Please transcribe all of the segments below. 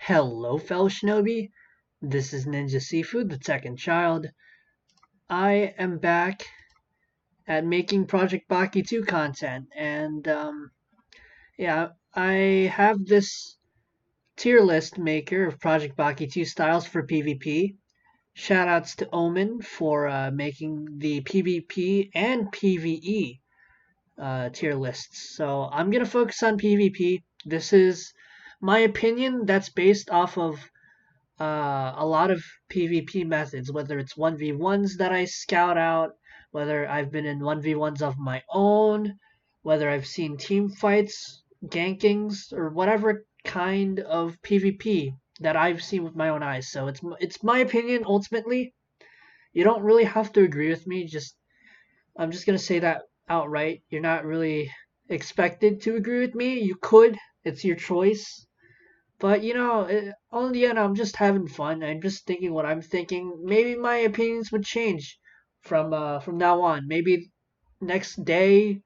Hello, fellow shinobi. This is Ninjasifu, the second child. I am back at making Project Baki 2 content, and yeah, I have this tier list maker of Project Baki 2 styles for PvP. Shoutouts to Omen for making the PvP and PvE tier lists. So I'm gonna focus on PvP. This is my opinion that's based off of a lot of PvP methods, whether it's 1v1s that I scout out, whether I've been in 1v1s of my own, whether I've seen team fights, gankings, or whatever kind of PvP that I've seen with my own eyes. So it's my opinion ultimately. You don't really have to agree with me. I'm just gonna say that outright. You're not really expected to agree with me. You could. It's your choice. But on the end, I'm just having fun. I'm just thinking what I'm thinking. Maybe my opinions would change from now on. Maybe next day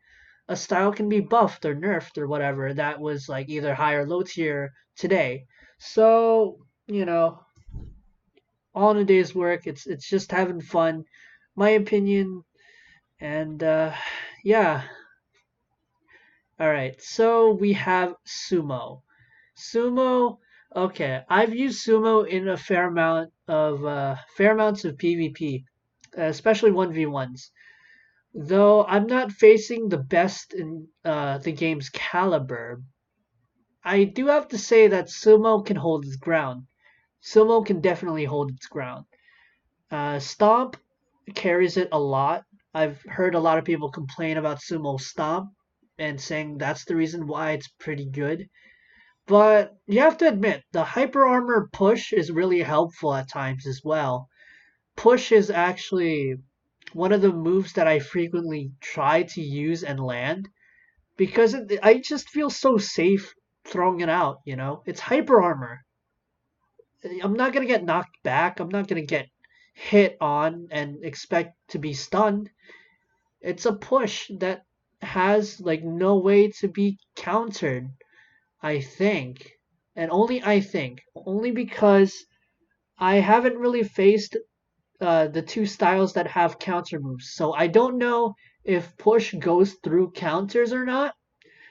a style can be buffed or nerfed or whatever. That was like either high or low tier today. So all in a day's work. It's just having fun. My opinion, and yeah. All right. So we have Sumo. Sumo, okay. I've used Sumo in a fair amounts of PvP, especially 1v1s. Though I'm not facing the best in the game's caliber, I do have to say that Sumo can hold its ground. Sumo can definitely hold its ground. Stomp carries it a lot. I've heard a lot of people complain about Sumo Stomp and saying that's the reason why it's pretty good. But you have to admit, the hyper armor push is really helpful at times as well. Push is actually one of the moves that I frequently try to use and land because I just feel so safe throwing it out, It's hyper armor. I'm not going to get knocked back. I'm not going to get hit on and expect to be stunned. It's a push that has like no way to be countered. I think, and only I think, only because I haven't really faced the two styles that have counter moves. So I don't know if push goes through counters or not.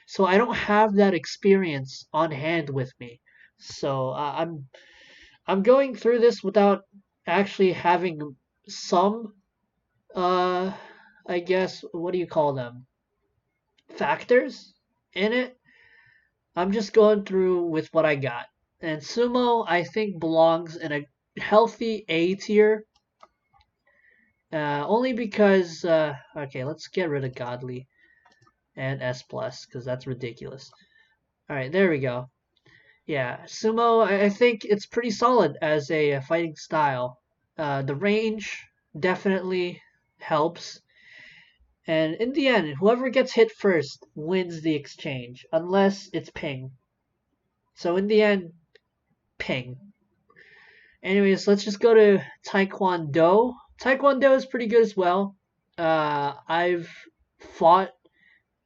So I don't have that experience on hand with me. So I'm going through this without actually having some uh I guess what do you call them, factors in it. I'm just going through with what I got. And Sumo, I think, belongs in a healthy A tier. Only because, okay, let's get rid of Godly and S plus because that's ridiculous. All right, there we go. Yeah, Sumo, I think it's pretty solid as a fighting style. The range definitely helps. And in the end, whoever gets hit first wins the exchange, unless it's ping. So in the end, ping. Anyways, let's just go to Taekwondo. Taekwondo is pretty good as well. I've fought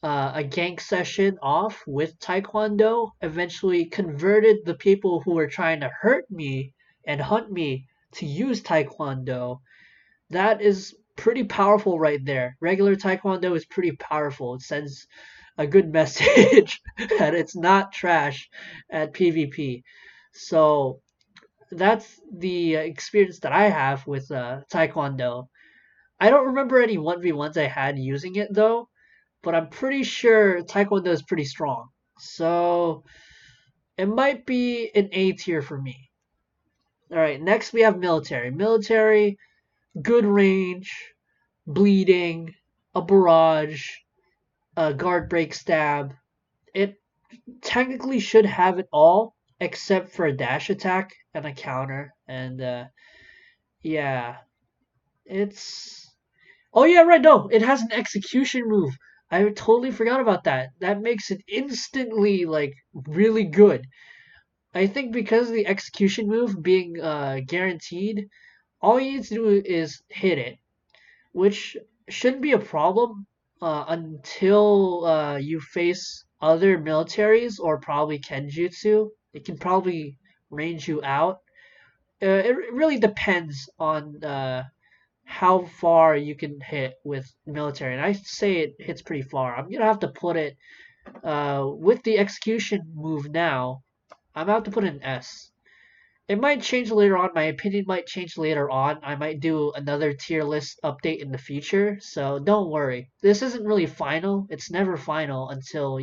a gank session off with Taekwondo, eventually converted the people who were trying to hurt me and hunt me to use Taekwondo. That is pretty powerful right there. Regular Taekwondo is pretty powerful. It sends a good message that it's not trash at PvP. So that's the experience that I have with Taekwondo. I don't remember any 1v1s I had using it though, but I'm pretty sure Taekwondo is pretty strong. So it might be an A tier for me. Alright, next we have military. Military, good range, bleeding, a barrage, a guard break stab. It technically should have it all except for a dash attack and a counter. And yeah, it's. Oh yeah, right. No, it has an execution move. I totally forgot about that. That makes it instantly like really good. I think because of the execution move being guaranteed, all you need to do is hit it, which shouldn't be a problem until you face other militaries or probably Kenjutsu. It can probably range you out. It really depends on how far you can hit with military, and I say it hits pretty far. I'm gonna have to put it with the execution move now. I'm about to put an S. It might change later on. My opinion might change later on. I might do another tier list update in the future, so don't worry. This isn't really final. It's never final until,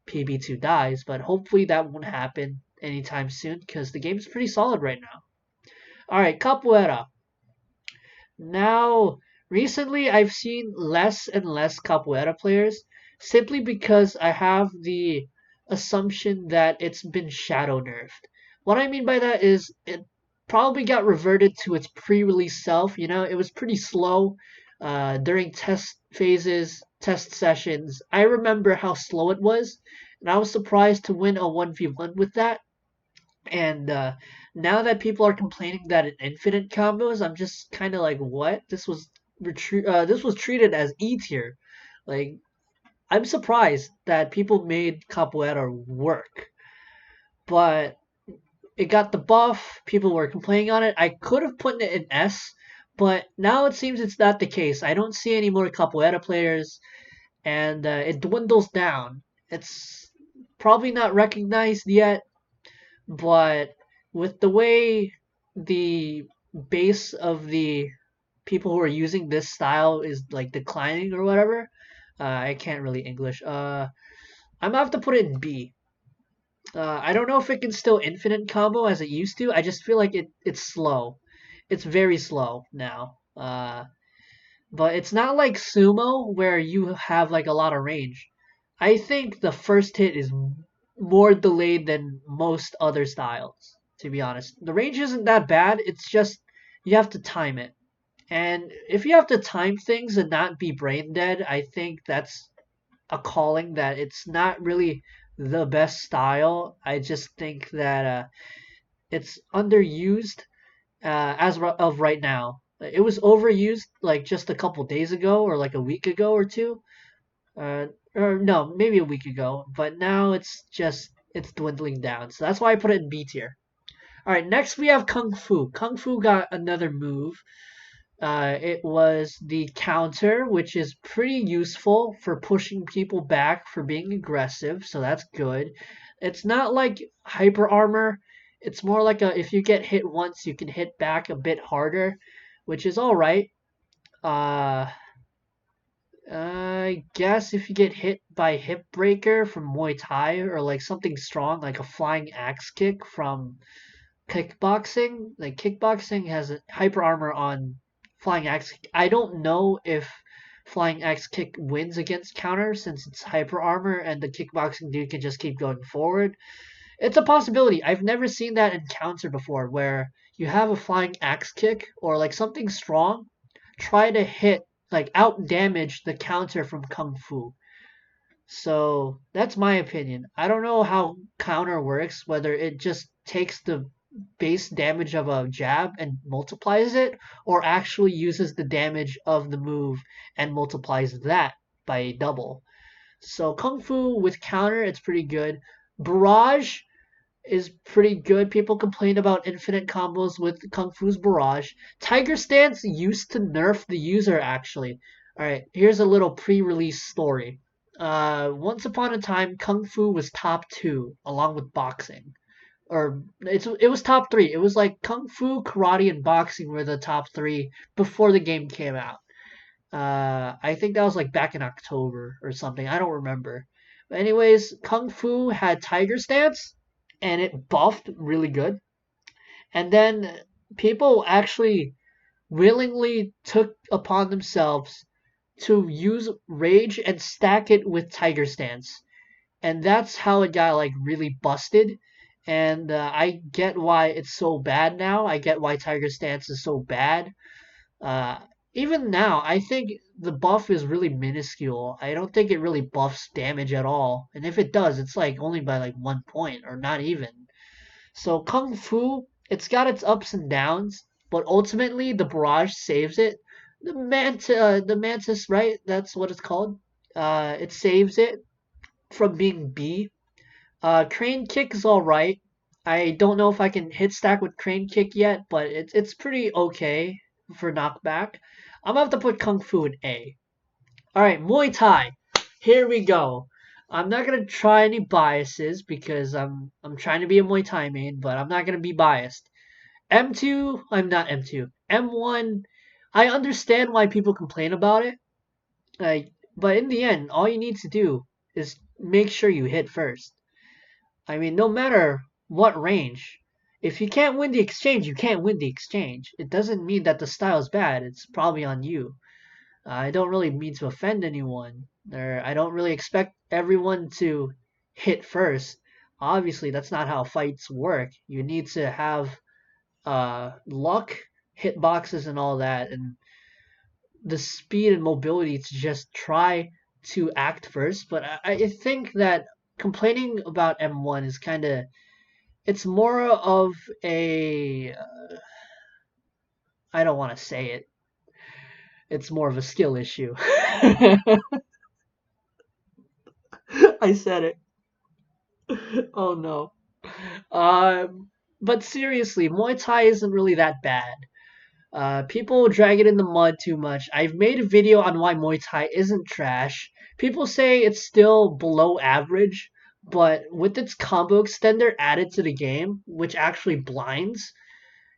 PB2 dies, but hopefully that won't happen anytime soon because the game's pretty solid right now. Alright, Capoeira. Now, recently I've seen less and less Capoeira players simply because I have the assumption that it's been shadow nerfed. What I mean by that is it probably got reverted to its pre-release self. It was pretty slow during test phases, test sessions. I remember how slow it was, and I was surprised to win a 1v1 with that. And now that people are complaining that it infinite combos, I'm just kind of like, what? This was treated as E tier. Like, I'm surprised that people made Capoeira work, but it got the buff. People were complaining on it. I could have put it in S, but now it seems it's not the case. I don't see any more Capoeira players, and it dwindles down. It's probably not recognized yet, but with the way the base of the people who are using this style is like declining or whatever, I can't really English. I'm gonna have to put it in B. I don't know if it can still infinite combo as it used to. I just feel like it's slow. It's very slow now. But it's not like Sumo where you have like a lot of range. I think the first hit is more delayed than most other styles, to be honest. The range isn't that bad, it's just you have to time it. And if you have to time things and not be brain dead, I think that's a calling that it's not really the best style. I just think that it's underused of right now. It was overused like just a couple days ago or like a week ago or two. Uh, or no, maybe a week ago. But now it's dwindling down. So that's why I put it in B tier. All right, next we have Kung Fu. Kung Fu got another move. It was the counter, which is pretty useful for pushing people back for being aggressive, so that's good. It's not like hyper armor. It's more like if you get hit once, you can hit back a bit harder, which is all right. Uh, I guess if you get hit by hip breaker from Muay Thai or like something strong, like a flying axe kick from kickboxing, like kickboxing has a hyper armor on flying axe. I don't know if flying axe kick wins against counter since it's hyper armor and the kickboxing dude can just keep going forward. It's a possibility. I've never seen that in counter before where you have a flying axe kick or like something strong try to hit like out damage the counter from kung fu. So that's my opinion. I don't know how counter works, whether it just takes the base damage of a jab and multiplies it, or actually uses the damage of the move and multiplies that by double. So Kung Fu with counter, it's pretty good. Barrage is pretty good. People complain about infinite combos with Kung Fu's Barrage. Tiger Stance used to nerf the user actually. Alright, here's a little pre-release story. Once upon a time, Kung Fu was top 2, along with boxing. Or it was top 3. It was like Kung Fu, Karate, and Boxing were the top 3 before the game came out. I think that was like back in October or something. I don't remember. But anyways, Kung Fu had Tiger Stance, and it buffed really good. And then people actually willingly took upon themselves to use Rage and stack it with Tiger Stance. And that's how it got like really busted. And I get why it's so bad now. I get why Tiger Stance is so bad. Uh, Even now, I think the buff is really minuscule. I don't think it really buffs damage at all. And if it does, it's like only by like 1 point or not even. So Kung Fu, it's got its ups and downs, but ultimately the barrage saves it. The mantis, right? That's what it's called. It saves it from being B. Crane kick is all right. I don't know if I can hit stack with crane kick yet, but it's pretty okay for knockback. I'm gonna have to put Kung Fu in A. Alright, Muay Thai. Here we go. I'm not gonna try any biases because I'm trying to be a Muay Thai main, but I'm not gonna be biased. M2, I'm not M2. M1, I understand why people complain about it. Like, but in the end, all you need to do is make sure you hit first. I mean, no matter what range, if you can't win the exchange, you can't win the exchange. It doesn't mean that the style's bad. It's probably on you. I don't really mean to offend anyone, or I don't really expect everyone to hit first. Obviously, that's not how fights work. You need to have luck, hitboxes, and all that, and the speed and mobility to just try to act first. But I think that complaining about M1 is kind of it's more of a I don't want to say it. It's more of a skill issue. I said it. Oh no. But seriously, Muay Thai isn't really that bad. People drag it in the mud too much. I've made a video on why Muay Thai isn't trash. People say it's still below average, but with its combo extender added to the game, which actually blinds,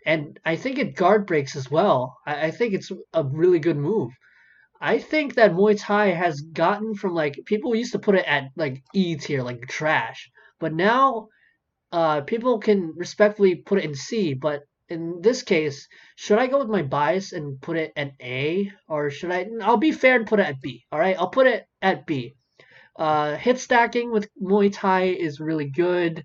and I think it guard breaks as well. I think it's a really good move. I think that Muay Thai has gotten from like people used to put it at like E tier, like trash, but now people can respectfully put it in C. But in this case, should I go with my bias and put it at A, or should I? I'll be fair and put it at B. All right, I'll put it at B. Hit stacking with Muay Thai is really good.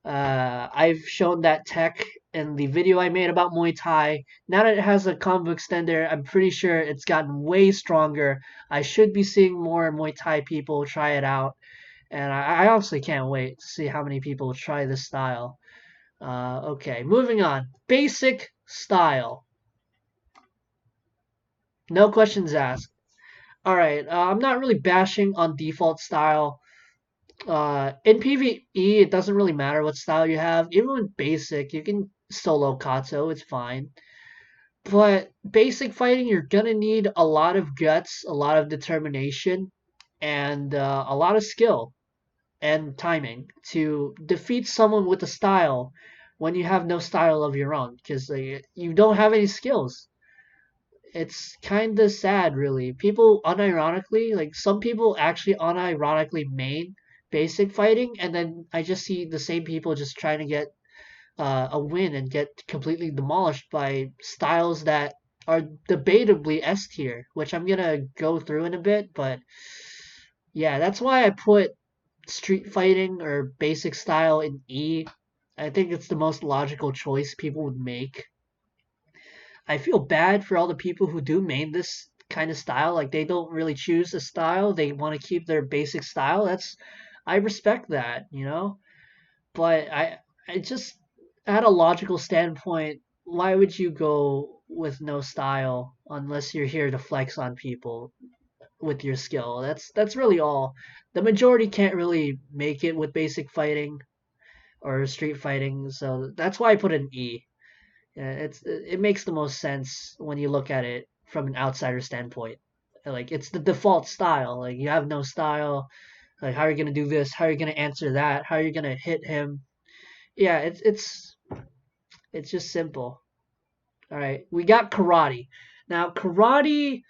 I've shown that tech in the video I made about Muay Thai. Now that it has a combo extender, I'm pretty sure it's gotten way stronger. I should be seeing more Muay Thai people try it out, and I honestly can't wait to see how many people try this style. Okay, moving on. Basic style. No questions asked. All right, I'm not really bashing on default style. In PvE, it doesn't really matter what style you have. Even with basic, you can solo Kato, it's fine. But basic fighting, you're gonna need a lot of guts, a lot of determination, and a lot of skill and timing to defeat someone with a style when you have no style of your own, because you don't have any skills. It's kind of sad, really. People unironically, like some people actually unironically main basic fighting, and then I just see the same people just trying to get a win and get completely demolished by styles that are debatably S tier, which I'm gonna go through in a bit. But yeah, that's why I put street fighting or basic style in E. I think it's the most logical choice people would make. I feel bad for all the people who do main this kind of style. Like they don't really choose a style. They want to keep their basic style. I respect that, you know? But I just at a logical standpoint, why would you go with no style unless you're here to flex on people with your skill? That's really all. The majority can't really make it with basic fighting or street fighting, so that's why I put an E. Yeah, it makes the most sense when you look at it from an outsider standpoint. Like it's the default style. Like you have no style. Like how are you gonna do this? How are you gonna answer that? How are you gonna hit him? Yeah, it's just simple. All right, we got karate. Now karate,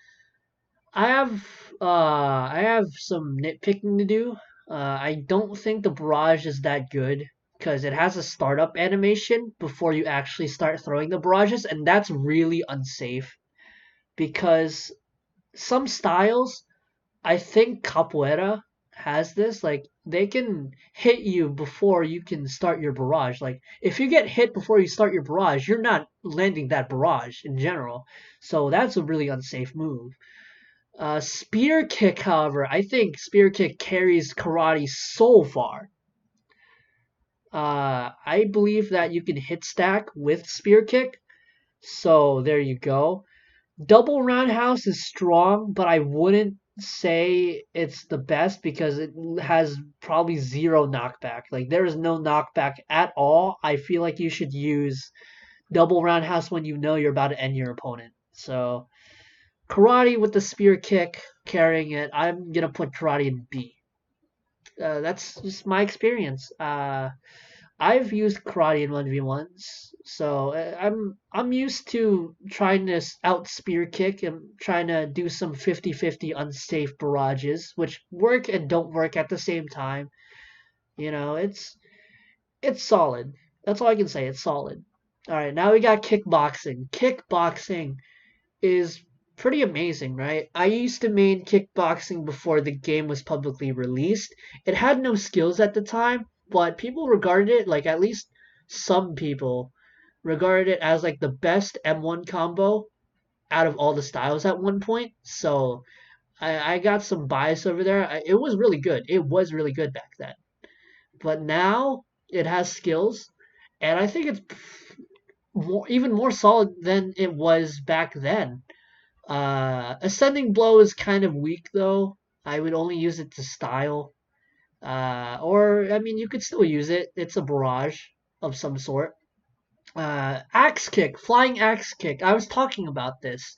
I have some nitpicking to do. I don't think the barrage is that good because it has a startup animation before you actually start throwing the barrages, and that's really unsafe because some styles, I think Capoeira has this, like they can hit you before you can start your barrage. Like if you get hit before you start your barrage, you're not landing that barrage in general. So that's a really unsafe move. Spear kick, however, I think spear kick carries karate so far. I believe that you can hit stack with spear kick. So there you go. Double roundhouse is strong, but I wouldn't say it's the best because it has probably zero knockback. Like there is no knockback at all. I feel like you should use double roundhouse when you know you're about to end your opponent. So karate with the spear kick carrying it. I'm gonna put karate in B. That's just my experience. I've used karate in 1v1s, so I'm used to trying to out spear kick and trying to do some 50-50 unsafe barrages, which work and don't work at the same time. You know, it's solid. That's all I can say. It's solid. All right, now we got kickboxing. Kickboxing is pretty amazing, right? I used to main kickboxing before the game was publicly released. It had no skills at the time, but people regarded it, like at least some people regarded it as like the best M1 combo out of all the styles at one point. So I got some bias over there. It was really good. It was really good back then. But now it has skills, and I think it's even more solid than it was back then. Ascending blow is kind of weak though. I would only use it to style. Or I mean, you could still use it. It's a barrage of some sort. Axe kick, flying axe kick. I was talking about this.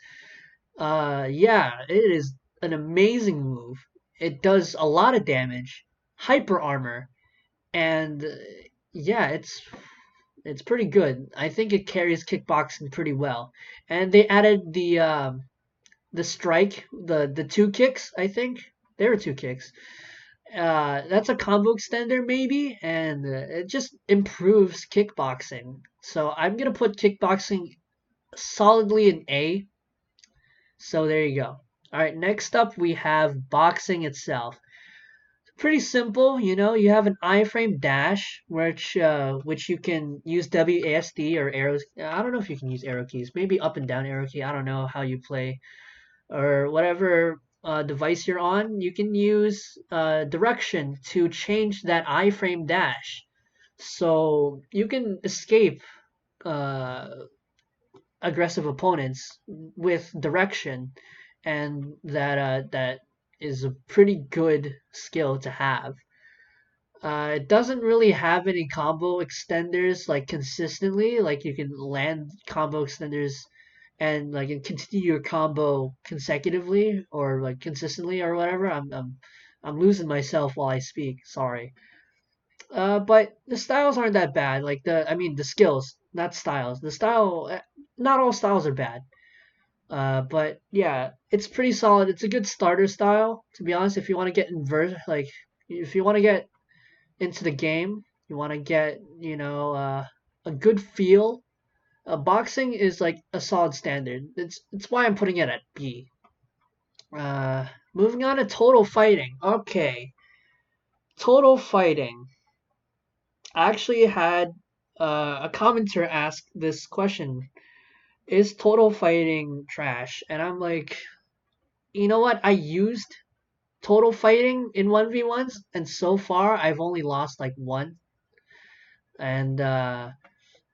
Yeah, it is an amazing move. It does a lot of damage, hyper armor, and yeah, it's pretty good. I think it carries kickboxing pretty well. And they added the strike, the two kicks, I think. There were two kicks. That's a combo extender maybe, and it just improves kickboxing. So I'm gonna put kickboxing solidly in A. So there you go. All right, next up we have boxing itself. Pretty simple, you know. You have an iframe dash, which you can use WASD or arrows. I don't know if you can use arrow keys. Maybe up and down arrow key. I don't know how you play or whatever device you're on, you can use direction to change that iframe dash. So you can escape uh, aggressive opponents with direction, and that is a pretty good skill to have. It doesn't really have any combo extenders like consistently. Like you can land combo extenders and like continue your combo consecutively or like consistently or whatever. I'm losing myself while I speak. Sorry. But the styles aren't that bad. Like I mean the skills, not styles. The style, not all styles are bad. But yeah, it's pretty solid. It's a good starter style, to be honest. If you want to get like if you want to get into the game, you want to get a good feel. Boxing is like a solid standard. It's why I'm putting it at B. Moving on to total fighting. Okay, total fighting. I actually had a commenter ask this question: is total fighting trash? And I'm like, you know what? I used total fighting in 1v1s, and so far I've only lost like one. And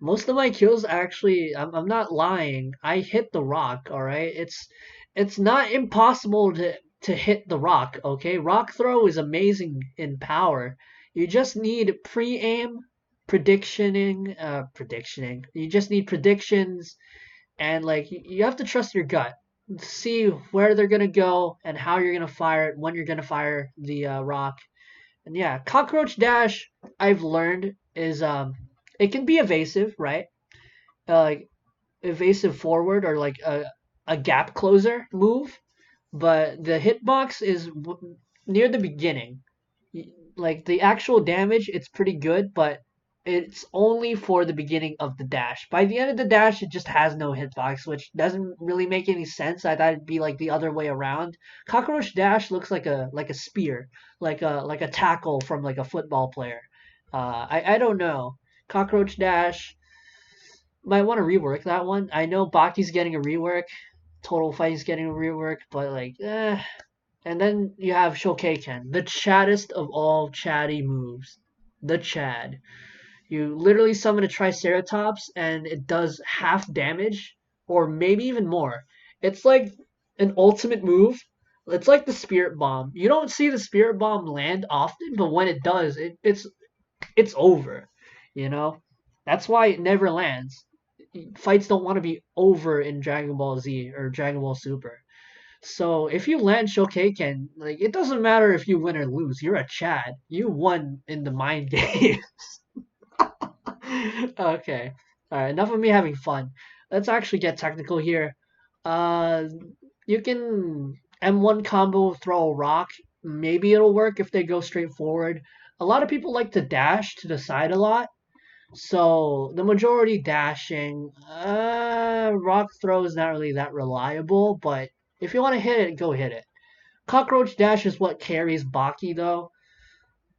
most of my kills actually, I'm not lying. I hit the rock, all right? It's not impossible to hit the rock, okay? Rock throw is amazing in power. You just need pre-aim, predictioning. You just need predictions and like you have to trust your gut. See where they're gonna go and how you're gonna fire it, when you're gonna fire the rock. And yeah, cockroach dash I've learned is it can be evasive, right? Like evasive forward or like a gap closer move, but the hitbox is near the beginning. Like the actual damage, it's pretty good, but it's only for the beginning of the dash. By the end of the dash, it just has no hitbox, which doesn't really make any sense. I thought it'd be like the other way around. Cockroach dash looks like a spear, like a tackle from like a football player. I don't know. Cockroach dash might want to rework that one. I know Baki's getting a rework, Total Fighting's getting a rework, but like, eh. And then you have Shokaken, the chattest of all chatty moves. The Chad. You literally summon a Triceratops and it does half damage, or maybe even more. It's like an ultimate move, It's like the spirit bomb. You don't see the spirit bomb land often, but when it does, it's over. You know, that's why it never lands. Fights don't want to be over in Dragon Ball Z or Dragon Ball Super. So if you land Shokaken, like it doesn't matter if you win or lose. You're a Chad. You won in the mind game. Okay. All right. Enough of me having fun. Let's actually get technical here. Uh, you can M1 combo throw a rock. Maybe it'll work if they go straight forward. A lot of people like to dash to the side a lot. So the majority dashing. Rock throw is not really that reliable, but if you want to hit it, go hit it. Cockroach dash is what carries Baki though,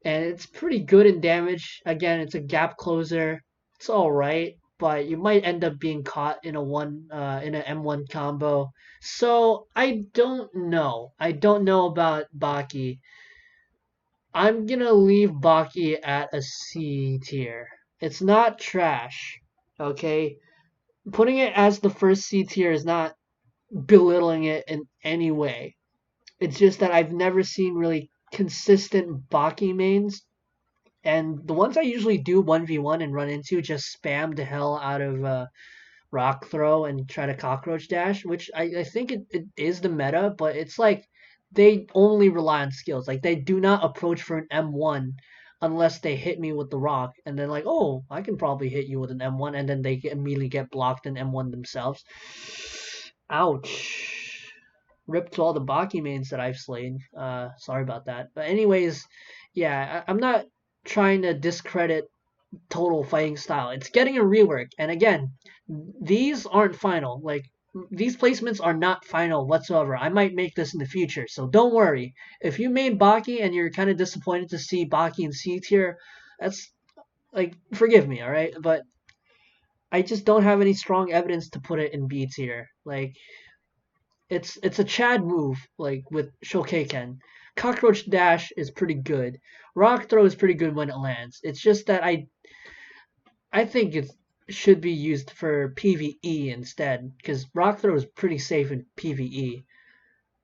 and it's pretty good in damage. Again, it's a gap closer. It's all right, but you might end up being caught in a M1 combo. So I don't know. I don't know about Baki. I'm gonna leave Baki at a C tier. It's not trash. Okay, putting it as the first C tier is not belittling it in any way. It's just that I've never seen really consistent Baki mains, and the ones I usually do 1v1 and run into just spam the hell out of rock throw and try to cockroach dash, which I think it is the meta, but it's like they only rely on skills. Like they do not approach for an M1 unless they hit me with the rock, and then like, oh, I can probably hit you with an M1, and then they immediately get blocked and M1 themselves. Ouch. Rip to all the Baki mains that I've slain. Sorry about that. But anyways, yeah, I'm not trying to discredit total fighting style. It's getting a rework, and again, these aren't final. Like these placements are not final whatsoever. I might make this in the future, so don't worry. If you made Baki and you're kind of disappointed to see Baki in C tier, that's like forgive me, all right? But I just don't have any strong evidence to put it in B tier. Like it's a Chad move, like with Shokaken. Cockroach dash is pretty good. Rock throw is pretty good when it lands. It's just that I think it should be used for PvE instead, because rock throw is pretty safe in PvE.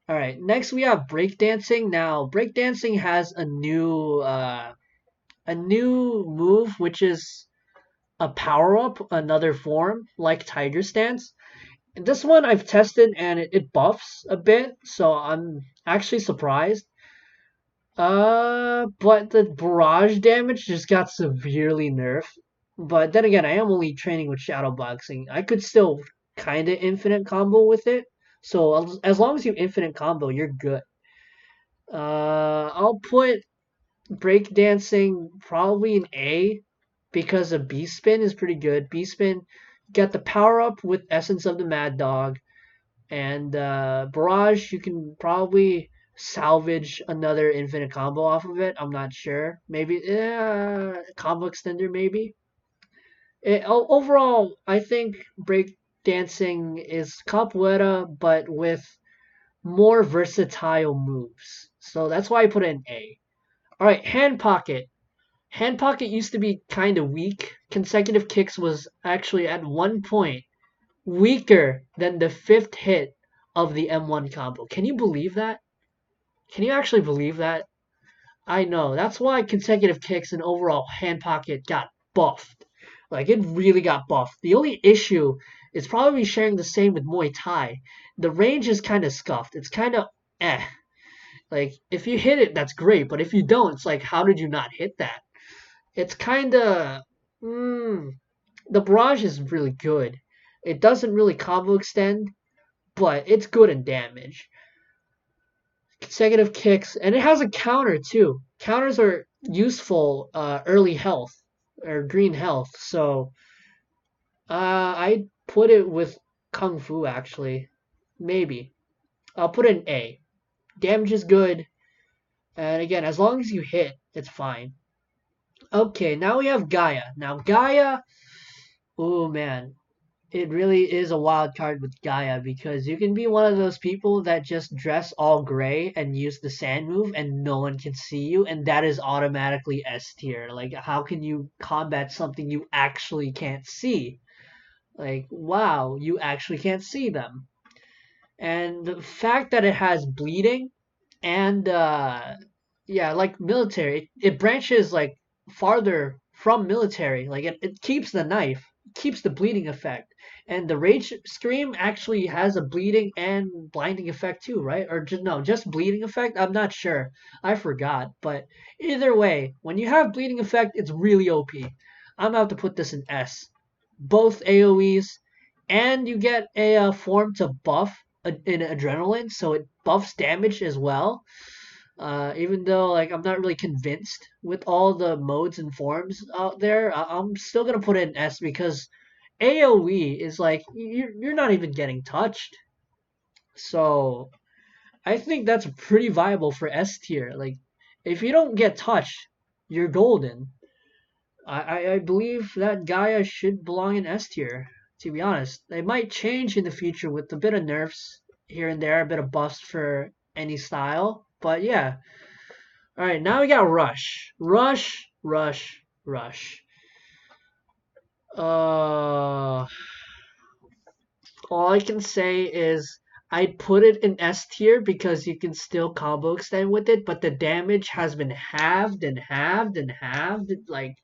All right, next we have breakdancing. Now breakdancing has a new move, which is a power up, another form like Tiger Stance. This one I've tested and it buffs a bit, so I'm actually surprised. But the barrage damage just got severely nerfed. But then again, I am only training with shadow boxing. I could still kind of infinite combo with it. So as long as you infinite combo, you're good. I'll put breakdancing probably an A because a B spin is pretty good. B spin got the power up with Essence of the Mad Dog. And Barrage, you can probably salvage another infinite combo off of it. I'm not sure. Maybe combo extender, maybe. Overall, I think break dancing is capoeira, but with more versatile moves. So that's why I put it in A. All right, hand pocket. Hand pocket used to be kind of weak. Consecutive kicks was actually at one point weaker than the fifth hit of the M1 combo. Can you believe that? Can you actually believe that? I know. That's why consecutive kicks and overall hand pocket got buffed. Like it really got buffed. The only issue is probably sharing the same with Muay Thai. The range is kind of scuffed. It's kind of eh. Like if you hit it, that's great. But if you don't, it's like how did you not hit that? It's kind of the barrage is really good. It doesn't really combo extend, but it's good in damage. Consecutive kicks, and it has a counter too. Counters are useful early health or green health, so I put it with Kung Fu actually. Maybe. I'll put it in A. Damage is good, and again, as long as you hit, it's fine. Okay, now we have Gaia. Now Gaia, oh man, it really is a wild card with Gaia because you can be one of those people that just dress all gray and use the sand move and no one can see you, and that is automatically S tier. Like, how can you combat something you actually can't see? Like, wow, you actually can't see them. And the fact that it has bleeding and yeah, like military, it branches like farther from military. Like it keeps the knife, keeps the bleeding effect. And the rage scream actually has a bleeding and blinding effect too, right? Or just no, just bleeding effect. I'm not sure. I forgot. But either way, when you have bleeding effect, it's really OP. I'm about to put this in S. Both AoEs, and you get a form to buff in adrenaline, so it buffs damage as well. Even though like I'm not really convinced with all the modes and forms out there, I'm still gonna put it in S because AOE is like you're not even getting touched. So I think that's pretty viable for S tier. Like if you don't get touched, you're golden. I believe that Gaia should belong in S tier. To be honest, they might change in the future with a bit of nerfs here and there, a bit of buffs for any style. But yeah, all right, now we got Rush. Rush. All I can say is I'd put it in S tier because you can still combo extend with it, but the damage has been halved and halved and halved. Like,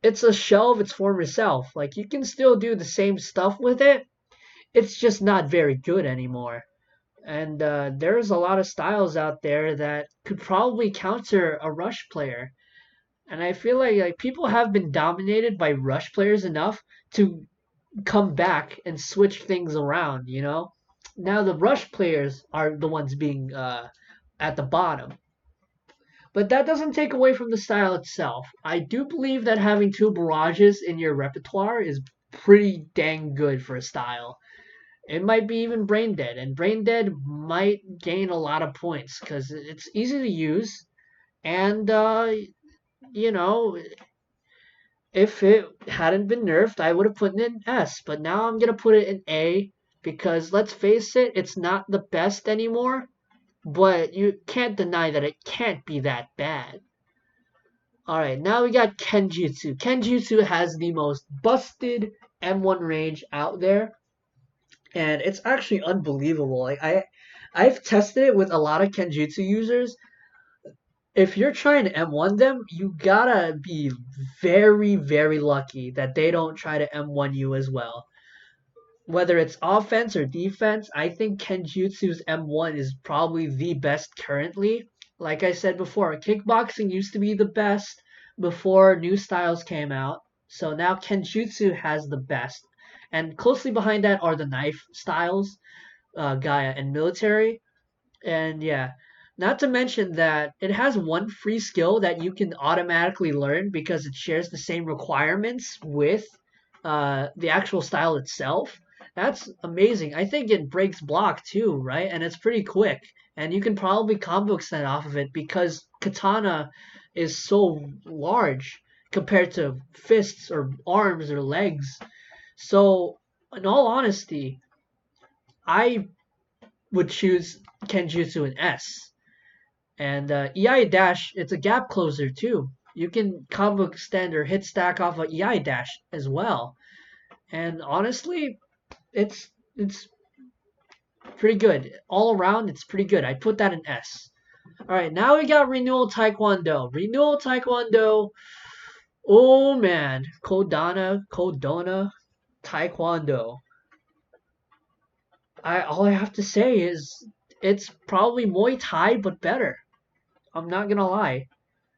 it's a shell of its former self. Like, you can still do the same stuff with it, it's just not very good anymore. And there's a lot of styles out there that could probably counter a Rush player. And I feel like people have been dominated by Rush players enough to come back and switch things around, you know? Now the Rush players are the ones being at the bottom. But that doesn't take away from the style itself. I do believe that having two barrages in your repertoire is pretty dang good for a style. It might be even brain dead, and brain dead might gain a lot of points because it's easy to use, and you know, if it hadn't been nerfed, I would have put it in S, but now I'm gonna put it in A because let's face it, it's not the best anymore, but you can't deny that it can't be that bad. Alright, now we got Kenjutsu. Kenjutsu has the most busted M1 range out there, and it's actually unbelievable. I've tested it with a lot of Kenjutsu users. If you're trying to M1 them, you gotta be very, very lucky that they don't try to M1 you as well. Whether it's offense or defense, I think Kenjutsu's M1 is probably the best currently. Like I said before, kickboxing used to be the best before new styles came out. So now Kenjutsu has the best. And closely behind that are the knife styles, Gaia and military. And yeah, not to mention that it has one free skill that you can automatically learn because it shares the same requirements with the actual style itself. That's amazing. I think it breaks block too, right? And it's pretty quick. And you can probably combo extend off of it because katana is so large compared to fists or arms or legs. So, in all honesty, I would choose Kenjutsu in S. And EI dash, it's a gap closer too. You can combo extend or hit stack off of EI dash as well. And honestly, it's pretty good all around. It's pretty good. I put that in S. All right, now we got Renewal Taekwondo. Renewal Taekwondo. Oh man, Kodona Taekwondo. All I have to say is it's probably Muay Thai but better. I'm not gonna lie.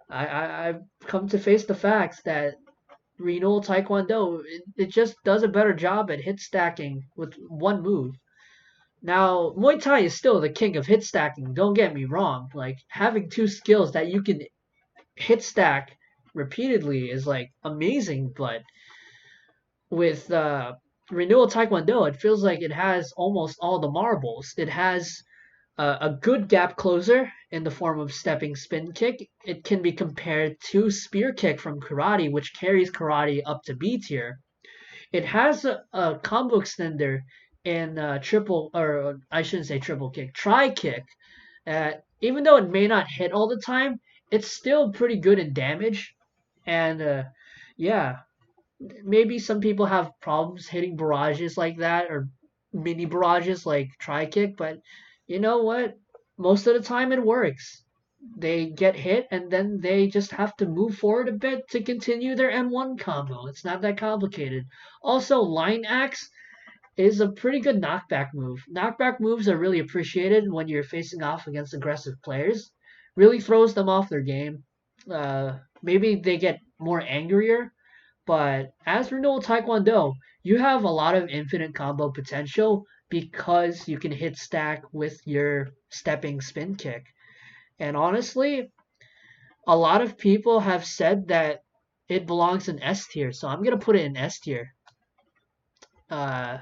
I've come to face the facts that Renewal Taekwondo it just does a better job at hit stacking with one move. Now Muay Thai is still the king of hit stacking. Don't get me wrong. Like having two skills that you can hit stack repeatedly is like amazing, but with Renewal Taekwondo, it feels like it has almost all the marbles. It has a good gap closer in the form of stepping spin kick. It can be compared to spear kick from karate, which carries karate up to B tier. It has a combo extender in triple, or I shouldn't say triple kick, tri kick. Even though it may not hit all the time, it's still pretty good in damage. And yeah, maybe some people have problems hitting barrages like that, or mini barrages like tri kick, but you know what? Most of the time it works. They get hit and then they just have to move forward a bit to continue their M1 combo. It's not that complicated. Also, line axe is a pretty good knockback move. Knockback moves are really appreciated when you're facing off against aggressive players. Really throws them off their game. Maybe they get more angrier, but as for normal Taekwondo, you have a lot of infinite combo potential because you can hit stack with your stepping spin kick. And honestly, a lot of people have said that it belongs in S tier, so I'm gonna put it in S tier. Uh,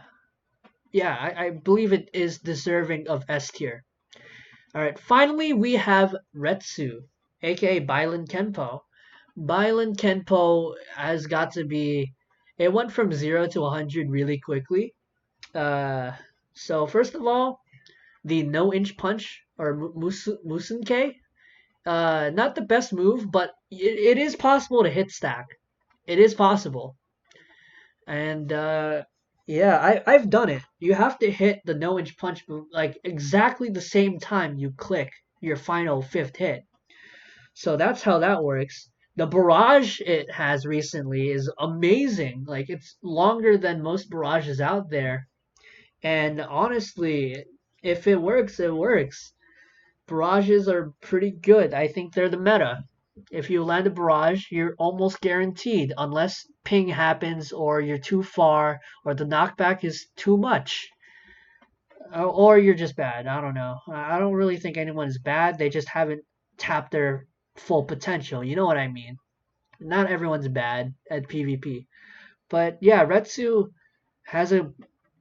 yeah, I believe it is deserving of S tier. All right, finally we have Retsu, aka Bailen Kenpo. Bailen Kenpo has got to be. It went from 0 to 100 really quickly. Uh, so first of all, the no inch punch or Musunke, not the best move, but it is possible to hit stack. It is possible, and yeah, I've done it. You have to hit the no inch punch move like exactly the same time you click your final fifth hit. So that's how that works. The barrage it has recently is amazing. Like it's longer than most barrages out there. And honestly, if it works, it works. Barrages are pretty good. I think they're the meta. If you land a barrage, you're almost guaranteed, unless ping happens or you're too far or the knockback is too much. Or you're just bad. I don't know. I don't really think anyone is bad. They just haven't tapped their full potential. You know what I mean? Not everyone's bad at PvP. But yeah, Retsu has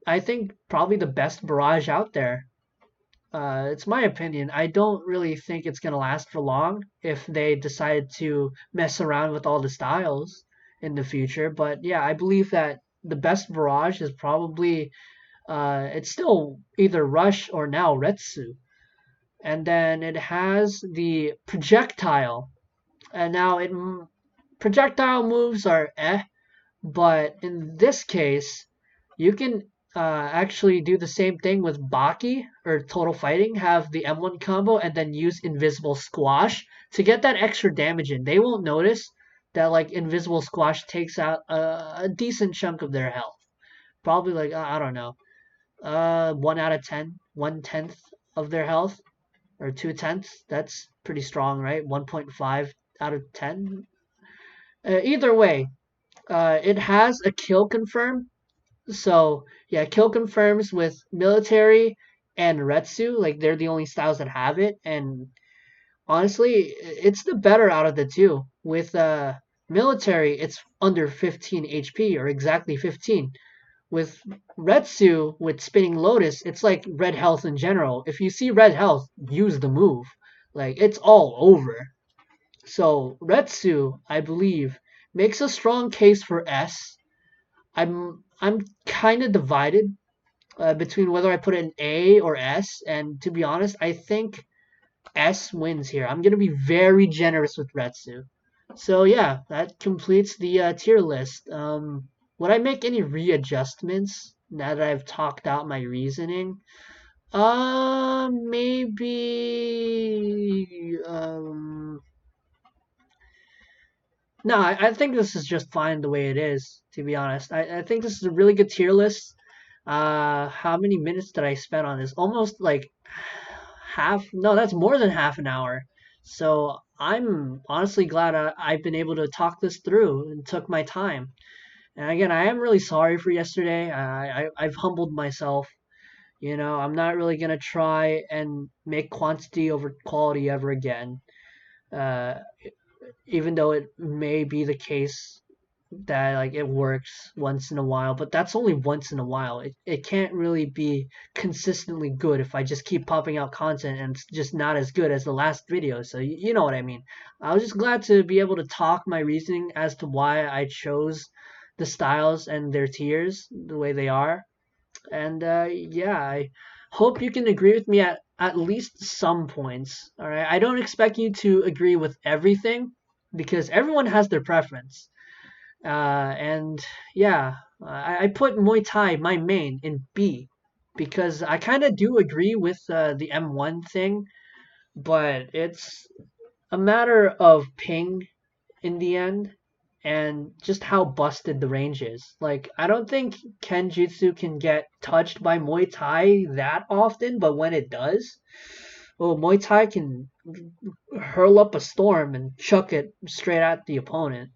I think, probably the best barrage out there. It's my opinion. I don't really think it's going to last for long if they decide to mess around with all the styles in the future. But yeah, I believe that the best barrage is probably, it's still either Rush or now Retsu. And then it has the projectile. And now projectile moves are but in this case, you can actually do the same thing with Baki or Total Fighting, have the M1 combo and then use Invisible Squash to get that extra damage in. They won't notice that like Invisible Squash takes out a decent chunk of their health. Probably like, I don't know, 1 out of 10, 1/10 of their health or 2/10. That's pretty strong, right? 1.5 out of 10. Either way, it has a kill confirm. So yeah, kill confirms with military and Retsu. Like they're the only styles that have it, and honestly, it's the better out of the two. With military, it's under 15 HP or exactly 15. With Retsu, with spinning lotus, it's like red health in general. If you see red health, use the move. Like it's all over. So Retsu, I believe, makes a strong case for S. I'm kind of divided between whether I put it in A or S, and to be honest, I think S wins here. I'm gonna be very generous with Retsu. So yeah, that completes the tier list. Would I make any readjustments now that I've talked out my reasoning? Maybe. No, I think this is just fine the way it is, to be honest. I think this is a really good tier list. How many minutes did I spend on this? Almost like half. No, that's more than half an hour. So I'm honestly glad I've been able to talk this through and took my time. And again, I am really sorry for yesterday. I've humbled myself. You know, I'm not really gonna try and make quantity over quality ever again. Uh, Even though it may be the case that like it works once in a while, but that's only once in a while. It can't really be consistently good if I just keep popping out content and it's just not as good as the last video. So you know what I mean. I was just glad to be able to talk my reasoning as to why I chose the styles and their tiers the way they are. And yeah, I hope you can agree with me at least some points. All right, I don't expect you to agree with everything because everyone has their preference. And yeah, I put Muay Thai, my main, in B. because I kind of do agree with the M1 thing, but it's a matter of ping in the end and just how busted the range is. Like, I don't think Kenjutsu can get touched by Muay Thai that often, but when it does, well, Muay Thai can hurl up a storm and chuck it straight at the opponent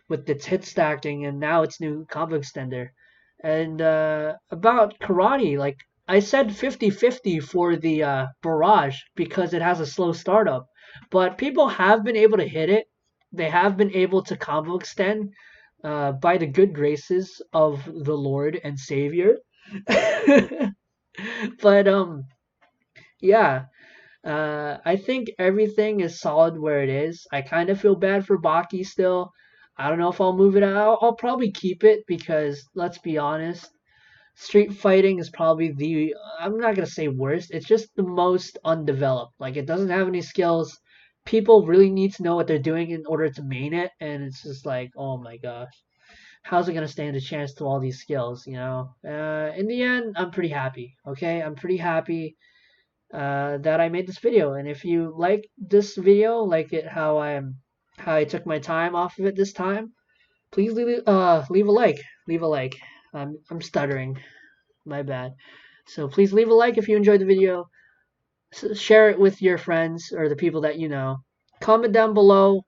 with its hit stacking and now its new combo extender. And about karate, like I said 50-50 for the barrage because it has a slow startup, but people have been able to hit it. They have been able to combo extend by the good graces of the Lord and Savior. But yeah, I think everything is solid where it is. I kind of feel bad for Baki still. I don't know if I'll move it out. I'll probably keep it because let's be honest, street fighting is probably the, I'm not gonna say worst. It's just the most undeveloped. Like it doesn't have any skills. People really need to know what they're doing in order to main it, and it's just like, oh my gosh, how's it gonna stand a chance to all these skills? You know. In the end, I'm pretty happy. Okay, I'm pretty happy that I made this video. And if you like this video, like it how I took my time off of it this time, please leave a like. Leave a like. I'm stuttering. My bad. So please leave a like if you enjoyed the video. Share it with your friends or the people that you know. Comment down below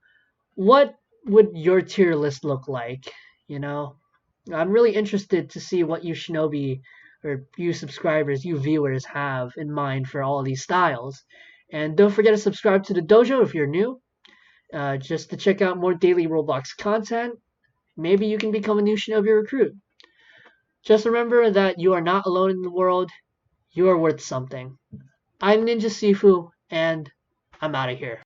what would your tier list look like. You know, I'm really interested to see what you shinobi or you subscribers, you viewers have in mind for all of these styles. And don't forget to subscribe to the dojo if you're new, just to check out more daily Roblox content. Maybe you can become a new shinobi recruit. Just remember that you are not alone in the world. You are worth something. I'm Ninjasifu, and I'm out of here.